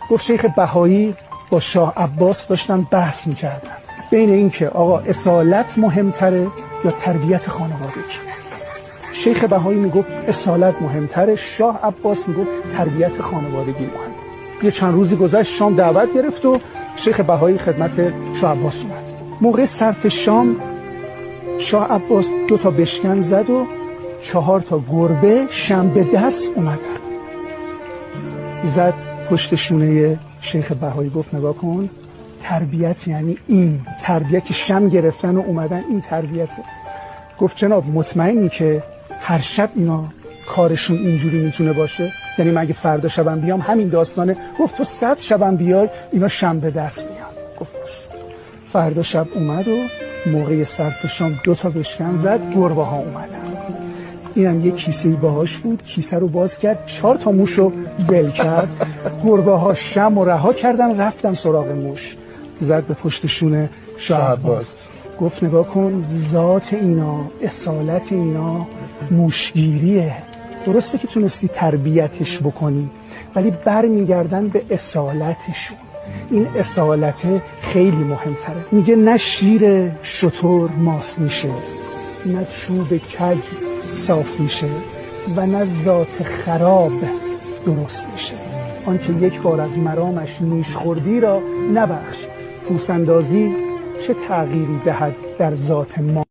گفت شیخ بهایی با شاه عباس داشتن بحث میکردن بین این که آقا اصالت مهمتره یا تربیت خانوادگی. شیخ بهایی میگفت اصالت مهمتره، شاه عباس میگفت تربیت خانوادگی مهمه. یه چند روزی گذشت، شام دعوت گرفت و شیخ بهایی خدمت شاه عباس اومد. موقع صرف شام شاه عباس 2 تا بشکن زد و 4 تا گربه شم به دست اومدن. زد پشت شونه شیخ بهایی، گفت نگاه کن، تربیت یعنی این تربیت که شم گرفتن و اومدن، این تربیته. گفت جناب مطمئنی که هر شب اینا کارشون اینجوری میتونه باشه؟ یعنی من اگه فردا شبم بیام همین داستانه؟ گفت تو 100 شبم بیای اینا شم به دست میاد. گفت باش. فردا شب اومد و موقع صرف شام 2 تا بشکن زد، گربه ها اومدن. اینم یه کیسه باهاش بود، کیسه رو باز کرد، 4 تا موش رو ول کرد. گربه ها شم و رها کردن، رفتن سراغ موش. زد به پشت شونه شاه عباس، گفت نگاه کن، ذات اینا، اصالت اینا موشگیریه. درسته که تونستی تربیتش بکنی ولی برمیگردن به اصالتشون. این اصالت خیلی مهمتره. میگه نه شیر شتر ماس میشه، نه چوب کج صاف میشه و نه ذات خراب درست میشه. آنکه یک بار از مرامش نیش خوردی را نبخش، پوسندازی چه تغییری دهد در ذات ما.